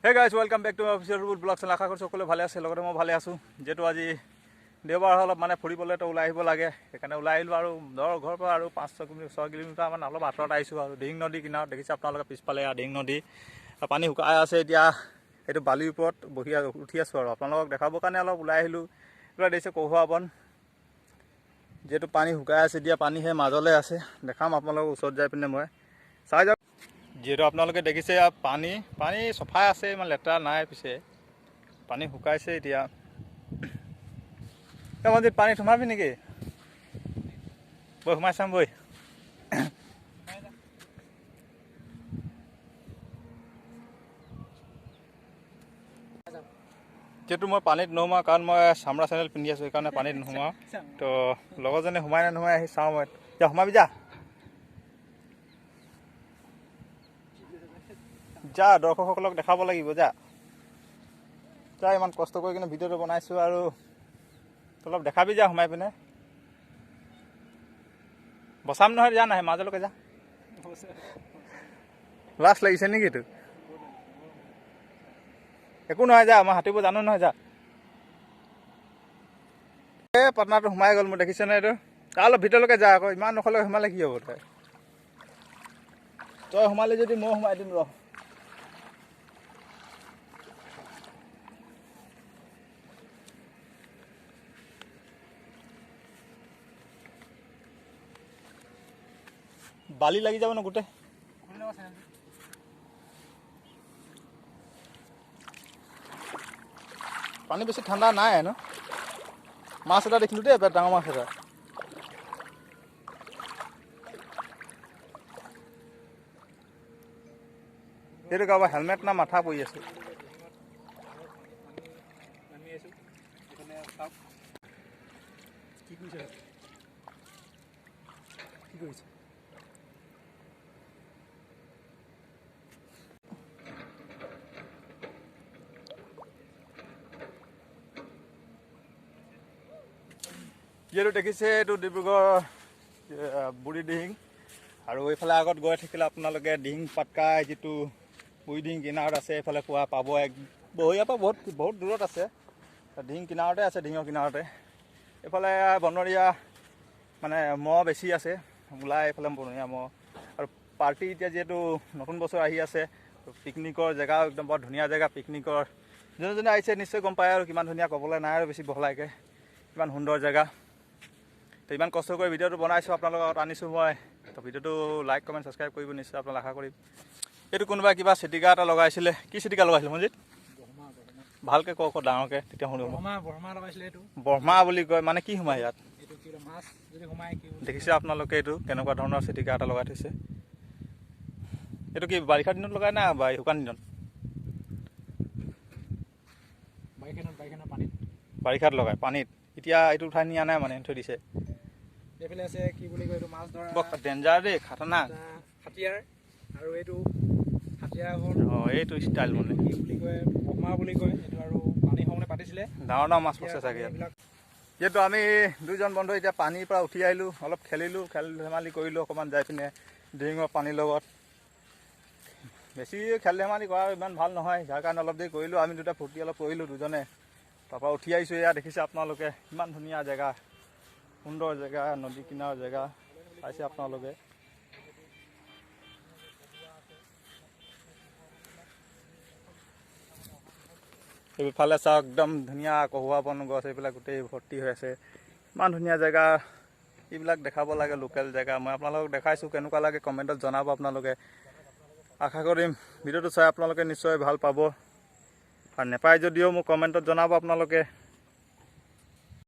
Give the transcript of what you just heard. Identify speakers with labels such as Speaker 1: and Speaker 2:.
Speaker 1: হে guys welcome back to my official Rubul vlog channel. আশা কৰিছোঁ সকলোৱে ভালে আছে, লগতে মই ভালে আছোঁ। যিহেতু আজি দেওবাৰ অলপ ফুৰিবলৈ তো ওলাই আহিব লাগে, সেইকাৰণে ওলাই আহিলোঁ। আৰু ঘৰৰ পৰা আৰু 5-6 কিলোমিটাৰমান অলপ আঁতৰত আহিছোঁ। আৰু দিহিং নদী কিনাৰত দেখিছে আপোনালোকে পিছফালে দিহিং নদী, পানী শুকাই আছে এতিয়া। এইটো বালিৰ ওপৰত উঠি আছোঁ আৰু আপোনালোকক দেখাবৰ কাৰণে অলপ ওলাই আহিলোঁ। এইবিলাক দেখিছে কহুৱা বন, যিহেতু পানী শুকাই আছে এতিয়া, পানী সেই মাজলৈ আছে। দেখাম আপোনালোকক ওচৰত যাই পিনে মই চাই যাওক। যিহেতু আপোনালোকে দেখিছে পানী চফাই আছে, ইমান লেতেৰা নাই। পিছে পানী শুকাইছে এতিয়া। মনজিত পানীত সোমাবি নেকি? বৈ সোমাই চাম বৈ। যিহেতু মই পানীত নোসোমাওঁ, কাৰণ মই চামৰা চেণ্ডেল পিন্ধি আছোঁ, সেইকাৰণে পানীত নোসোমাওঁ। তো লগৰজনে সোমাই নে নোসোমাই আহি চাওঁ মই। যা সোমাবি যা, যা দৰ্শকসকলক দেখাব লাগিব। যা ইমান কষ্ট কৰি কিনে ভিডিঅ'টো বনাইছোঁ, আৰু অলপ দেখাবি যা সোমাই পিনে। বচাম নহয়, যা নাহে মাজলৈকে যা। লাজ লাগিছে নেকি তোৰ? একো নহয়, যা মই সাঁতুৰিব জানো নহয়, যা। এই পাটনাৰটো সোমাই গ'ল, মই দেখিছেনে এইটো? অলপ ভিতৰলৈকে যা আকৌ, ইমান নখলৈ সোমালে কি হ'ব? তই সোমালি যদি মই সোমাই দিম ৰ। বালি লাগি যাব ন গোটেই। পানী বেছি ঠাণ্ডা নাই ন? মাছ এটা দেখিলোঁ দেই, ডাঙৰ মাছ এটা। সেইটো কাৰোবাৰ হেলমেট না মাথা পৰি আছে। কি কৰিছে? যিহেতু দেখিছে এইটো ডিব্ৰুগড় বুঢ়ী দিহিং, আৰু এইফালে আগত গৈ থাকিলে আপোনালোকে দিহিং পাটকাই, যিটো বুঢ়ী দিহিং কিনাৰত আছে, এইফালে পোৱা পাব। ইয়াৰ পৰা বহুত দূৰত আছে, দিহিং কিনাৰতে আছে, দিহিঙৰ কিনাৰতে। এইফালে বনৰীয়া মহ বেছি আছে, ওলাই এইফালে বনৰীয়া মহ। আৰু পাৰ্টি এতিয়া যিহেতু নতুন বছৰ আহি আছে, পিকনিকৰ জেগা একদম বৰ ধুনীয়া জেগা। পিকনিকৰ যোনে আহিছে নিশ্চয় গম পায় আৰু কিমান ধুনীয়া, ক'বলৈ নাই আৰু বেছি বহলাইকৈ, কিমান সুন্দৰ জেগা। তো ইমান কষ্ট কৰি ভিডিঅ'টো বনাইছোঁ, আপোনালোকৰ লগত আনিছোঁ মই। তো ভিডিঅ'টো লাইক কমেণ্ট ছাবস্ক্ৰাইব কৰিব নিশ্চয়, আপোনালোক আশা কৰিম। এইটো কোনোবাই কিবা চিটিকা এটা লগাইছিলে, কি চিটিকা লগাইছিলে মনজিত? ভালকৈ কওক ডাঙৰকৈ, তেতিয়া শুনো। বৰ্মা বুলি কয়, মানে কি সোমাই ইয়াত? দেখিছে আপোনালোকে এইটো কেনেকুৱা ধৰণৰ চিটিকা এটা লগাই থৈছে। এইটো কি বাৰিষা দিনত লগাই না শুকান দিনত? বাৰিষাত লগাই পানীত। এতিয়া এইটো উঠাই নিয়া নাই, থৈ দিছে।
Speaker 2: এইফালে আছে কি বুলি কয়, এইটো মাছ ধৰা
Speaker 1: বৰ ডেঞ্জাৰ দেই, খাতৰনাক।
Speaker 2: হাতিয়াৰ, আৰু এইটো হাতিয়াৰ হ'ল।
Speaker 1: এইটো ষ্টাইল
Speaker 2: কি বুলি কয়, বৰ্মা বুলি কয় এইটো। আৰু পানী সমানে পাতিছিলে,
Speaker 1: ডাঙৰ মাছ পছে চাগে ইয়াত। যিহেতু আমি দুইজন বন্ধু এতিয়া পানীৰ পৰা উঠি আহিলোঁ, অলপ খেলিলোঁ, খেল ধেমালি কৰিলোঁ অকণমান যাই পিনে দিহিঙৰ পানীৰ লগত। বেছি খেল ধেমালি কৰা ইমান ভাল নহয়, যাৰ কাৰণে অলপ দেৰি কৰিলোঁ। আমি দুটা ফূৰ্তি অলপ কৰিলোঁ দুজনে, তাৰপৰা উঠি আহিছোঁ। এয়া দেখিছে আপোনালোকে ইমান ধুনীয়া জেগা, সুন্দৰ জেগা, নদী কিনাৰৰ জেগা পাইছে আপোনালোকে। এইফালে চাওক, একদম ধুনীয়া কহুৱা বন গছ, এইবিলাক গোটেই ভৰ্তি হৈ আছে। ইমান ধুনীয়া জেগা, এইবিলাক দেখাব লাগে, লোকেল জেগা। মই আপোনালোকক দেখাইছোঁ, কেনেকুৱা লাগে কমেণ্টত জনাব আপোনালোকে। আশা কৰিম ভিডিঅ'টো চাই আপোনালোকে নিশ্চয় ভাল পাব, আৰু নেপায় যদিও মোক কমেণ্টত জনাব আপোনালোকে।